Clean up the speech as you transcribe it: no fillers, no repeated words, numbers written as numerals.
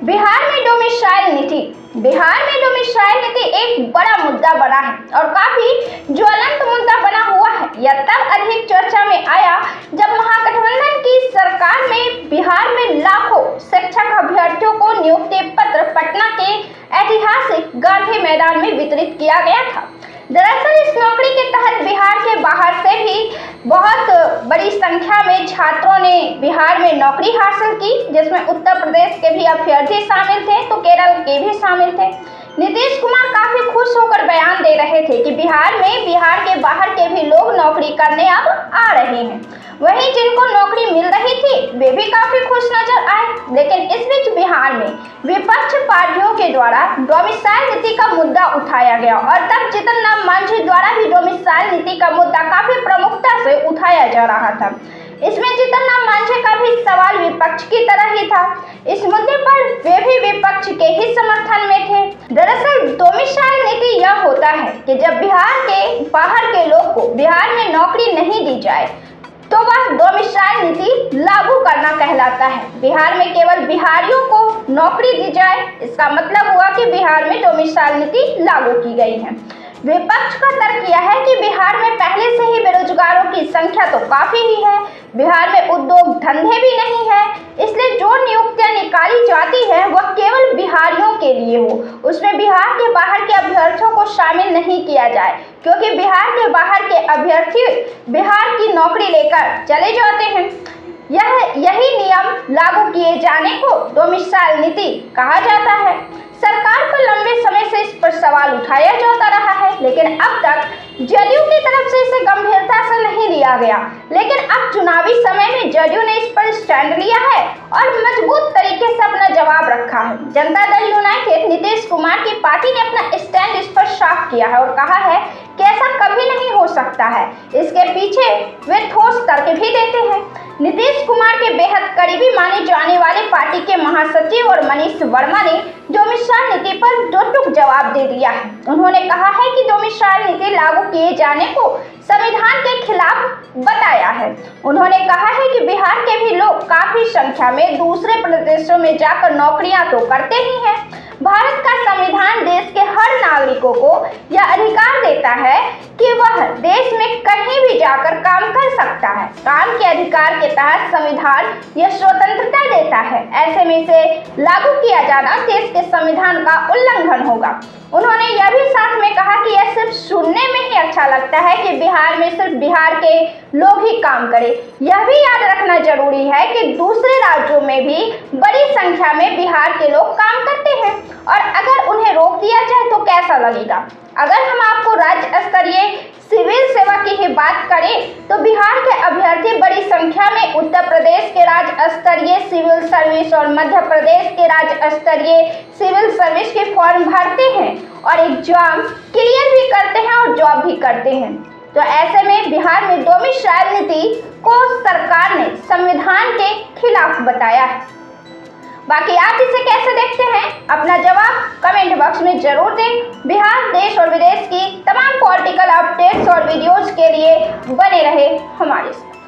बिहार में डोमिसाइल नीति। बिहार में डोमिसाइल नीति एक बड़ा मुद्दा बना है और काफी ज्वलंत मुद्दा बना हुआ है। यह तब अधिक चर्चा में आया जब महागठबंधन की सरकार में बिहार में लाखों शिक्षक अभ्यर्थियों को नियुक्ति पत्र पटना के ऐतिहासिक गांधी मैदान में वितरित किया गया था। दरअसल इस नौकरी के तहत बिहार के बाहर से भी बहुत बड़ी संख्या में छात्रों ने बिहार में नौकरी हासिल की, जिसमें उत्तर प्रदेश के भी अभ्यर्थी शामिल थे तो केरल के भी शामिल थे। नीतीश कुमार काफी खुश होकर बयान दे रहे थे कि बिहार में बिहार के बाहर के भी लोग नौकरी करने अब आ रहे हैं। वहीं जिनको नौकरी मिल रही थी वे भी काफी खुश नजर आए। लेकिन इस बीच बिहार में विपक्ष पार्टियों के द्वारा डोमिसाइल नीति का मुद्दा उठाया गया और तब जीतन राम मांझी द्वारा भी डोमिसाइल नीति का मुद्दा काफी प्रमुखता से उठाया जा रहा था। इसमें जीतन राम मांझी का भी सवाल विपक्ष की तरह ही था। इस मुद्दे पर वे भी विपक्ष के ही समर्थन में थे। दरअसल डोमिसाइल नीति यह होता है कि जब बिहार के बाहर के लोग को बिहार में नौकरी नहीं दी जाए तो वह डोमिसाइल नीति लागू करना कहलाता है। बिहार में केवल बिहारियों को नौकरी दी जाए, इसका मतलब हुआ कि बिहार में डोमिसाइल नीति लागू की गई है। विपक्ष का तर्क यह है कि बिहार में पहले से ही बेरोजगारों की संख्या तो काफी ही है, बिहार में उद्योग धंधे भी नहीं है, इसलिए जो नियुक्तियां निकाली जाती है वह केवल बिहारियों के लिए हो, उसमें बिहार के बाहर के अभ्यर्थियों को शामिल नहीं किया जाए, क्योंकि बिहार के बाहर के अभ्यर्थी बिहार की नौकरी लेकर चले जाते हैं। यही नियम लागू किए जाने को डोमिसाइल नीति कहा जाता है। सरकार पर लंबे समय से इस पर सवाल उठाया जाता रहा है, लेकिन अब तक जदयू की तरफ से इसे गंभीरता से नहीं लिया गया। लेकिन अब चुनावी समय में जदयू ने इस पर स्टैंड लिया है और मजबूत तरीके से अपना जवाब रखा है। जनता दल यूनाइटेड नीतीश कुमार की पार्टी ने अपना स्टैंड इस पर साफ किया है और कहा है कि ऐसा कभी नहीं हो सकता है। इसके पीछे वे ठोस तर्क भी देते हैं। नीतीश कुमार के बेहद करीबी माने जाने वाले पार्टी के महासचिव और मनीष वर्मा ने डोमिसाइल नीति पर दो टूक जवाब दे दिया है। उन्होंने कहा है कि डोमिसाइल नीति लागू किए जाने को संविधान के खिलाफ बताया है। उन्होंने कहा है कि बिहार के भी लोग काफी संख्या में दूसरे प्रदेशों में जाकर नौकरियां तो करते ही हैं। भारत का संविधान देश के हर नागरिकों को यह अधिकार देता है कि वह देश में कहीं भी जाकर काम कर सकता है। काम के अधिकार के तहत संविधान यह स्वतंत्रता देता है। ऐसे में इसे लागू किया जाना देश के संविधान का उल्लंघन होगा। उन्होंने यह भी साथ में कहा कि यह सिर्फ सुनने में ही अच्छा लगता है कि बिहार में सिर्फ बिहार के लोग ही काम करें। यह भी याद रखना जरूरी है कि दूसरे राज्यों में भी बड़ी संख्या में बिहार के लोग काम करते हैं और अगर उन्हें रोक दिया जाए तो कैसा लगेगा। अगर हम आपको राज्य स्तरीय सिविल सेवा की ही बात करें तो बिहार के अभ्यर्थी बड़ी संख्या में उत्तर प्रदेश के राज्य स्तरीय सिविल सर्विस और मध्य प्रदेश के राज्य स्तरीय सिविल सर्विस के फॉर्म भरते हैं और एग्जाम क्लियर भी करते हैं और जॉब भी करते हैं। तो ऐसे में बिहार में डोमिसाइल नीति को सरकार ने संविधान के खिलाफ बताया है। बाकी आप इसे कैसे देखते हैं, अपना जवाब कमेंट बॉक्स में जरूर दें। बिहार, देश और विदेश की तमाम पॉलिटिकल अपडेट्स और वीडियोज के लिए बने रहे हमारे साथ।